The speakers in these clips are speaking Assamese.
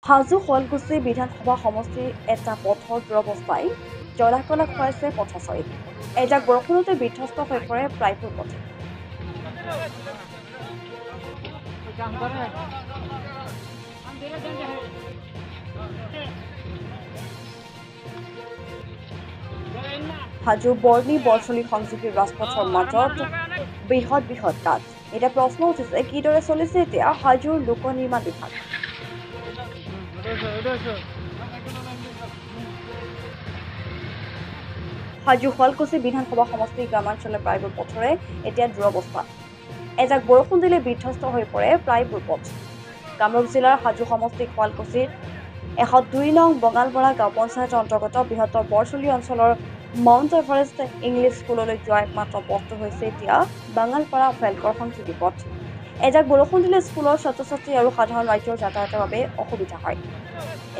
হাজো শুৱালকুছি বিধানসভা সমষ্টিৰ এটা পথৰ দুৰৱস্থাই জলাকলা খুৱাইছে পথচাৰীক। এজাক বৰষুণতে বিধ্বস্ত হৈ পৰে প্ৰায়বোৰ পথ। হাজো বৰ্ণি বৰচলি সংযোগী ৰাজপথৰ মাজত বৃহৎ গাঁত। এতিয়া প্ৰশ্ন উঠিছে, কিদৰে চলিছে এতিয়া হাজোৰ লোক নিৰ্মাণ বিভাগ। হাজো শুৱালকুছি বিধানসভা সমষ্টিৰ গ্ৰামাঞ্চলৰ প্ৰায়বোৰ পথৰে এতিয়া দুৰৱস্থা। এজাক বৰষুণ দিলে বিধ্বস্ত হৈ পৰে প্ৰায়বোৰ পথ। কামৰূপ জিলাৰ হাজো সমষ্টিৰ শুৱালকুছিৰ 102 নং বঙালপাৰা গাঁও পঞ্চায়তৰ অন্তৰ্গত বৃহত্তৰ বৰচলি অঞ্চলৰ মাউণ্ট এভাৰেষ্ট ইংলিছ স্কুললৈ যোৱা একমাত্ৰ পথটো হৈছে এতিয়া বাঙালপাৰা ফেলকৰ সংযোগী পথ। এজাক বৰষুণ দিলে স্কুলৰ ছাত্ৰ-ছাত্ৰী আৰু সাধাৰণ ৰাইজৰ যাতায়াতৰ বাবে অসুবিধা হয়।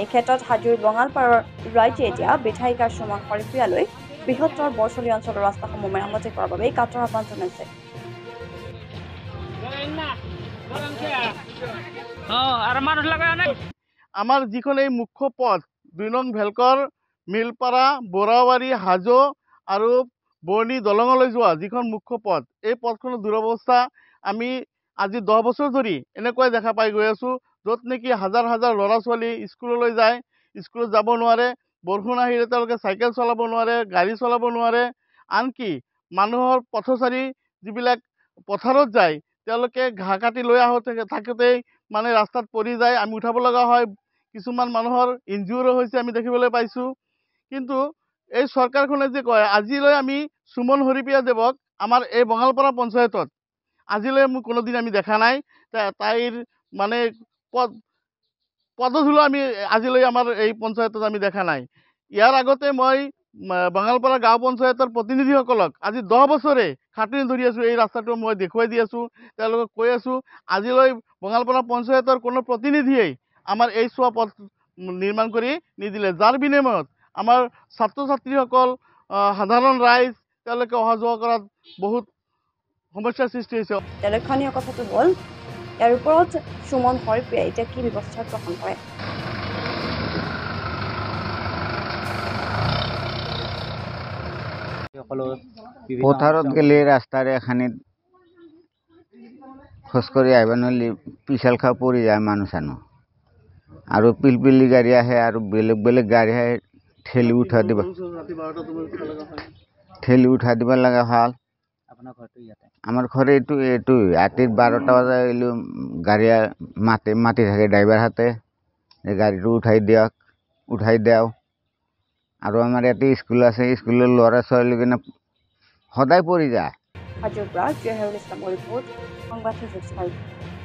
এই ক্ষেত্ৰত হাজোৰ বঙালপাৰাৰ ৰাইজে এতিয়া বিধায়িকা সুমন হৰিপ্ৰিয়ালৈ বৃহত্তৰ বৰচলি অঞ্চলৰ ৰাস্তাসমূহ মেৰামতি কৰাৰ বাবে কাটৰ আহ্বান জনাইছে। আমাৰ যিখন এই মুখ্য পথ 2 নং ভেলকৰ মিলপাৰা বৰাবাৰী হাজো আৰু বৰ্ণি দলঙলৈ যোৱা যিখন মুখ্য পথ, এই পথখনৰ দুৰৱস্থা আমি আজি 10 বছৰ ধৰি এনেকুৱাই দেখা পাই গৈ আছোঁ। য'ত নেকি হাজাৰ হাজাৰ ল'ৰা ছোৱালী স্কুললৈ যায়, স্কুলত যাব নোৱাৰে, বৰষুণ আহিলে তেওঁলোকে চাইকেল চলাব নোৱাৰে, গাড়ী চলাব নোৱাৰে। আনকি মানুহৰ পথচাৰী যিবিলাক পথাৰত যায়, তেওঁলোকে ঘাঁহ কাটি লৈ থাকোঁতেই মানে ৰাস্তাত পৰি যায়, আমি উঠাব লগা হয়। কিছুমান মানুহৰ ইনজিউৰো হৈছে আমি দেখিবলৈ পাইছোঁ। কিন্তু এই চৰকাৰখনে যে কয়, আজিলৈ আমি সুমন হৰিপ্ৰিয়া দেৱক আমাৰ এই বঙালপাৰা পঞ্চায়তত আজিলৈ মোক কোনোদিন আমি দেখা নাই। তাইৰ মানে পদধূলি আমি আজিলৈ আমাৰ এই পঞ্চায়তত আমি দেখা নাই। ইয়াৰ আগতে মই বঙালপাৰা গাঁও পঞ্চায়তৰ প্ৰতিনিধিসকলক আজি 10 বছৰে খাটনি ধৰি আছোঁ, এই ৰাস্তাটো মই দেখুৱাই দি আছোঁ, তেওঁলোকক কৈ আছোঁ। আজিলৈ বঙালপাৰা পঞ্চায়তৰ কোনো প্ৰতিনিধিয়েই আমাৰ এই চোৱা পথ নিৰ্মাণ কৰি নিদিলে, যাৰ বিনিময়ত আমাৰ ছাত্ৰ ছাত্ৰীসকল, সাধাৰণ ৰাইজ তেওঁলোকে অহা যোৱা কৰাত বহুত সমস্যাৰ সৃষ্টি হৈছে। লক্ষণীয় কথাটো হ'ল, ইয়াৰ ওপৰত সুমন হৰিপ্ৰিয়াই এতিয়া কি ব্যৱস্থা গ্ৰহণ কৰে। পথাৰত গেলে ৰাস্তাৰ এখানিত খোজকাঢ়ি আহিব নোৱাৰিলে পিছল খাই পৰি যায় মানুহ চানুহ। আৰু পিলপিলি গাড়ী আহে আৰু বেলেগ বেলেগ গাড়ী আহে, ঠেলি উঠাই দিব লগা হ'ল। আমাৰ ঘৰ এইটোৱে ৰাতিৰ 12টা বজাত আহিলেও গাড়ী মাতি থাকে ড্ৰাইভাৰ হাতে, গাড়ীটো উঠাই দিওঁ। আৰু আমাৰ ইয়াতে স্কুল আছে, স্কুলৰ ল'ৰা ছোৱালীখিনি সদায় পৰি যায়। হাজোৰ পৰা জহিৰুল ইছলামৰ ৰিপৰ্ট, সংবাদ 365।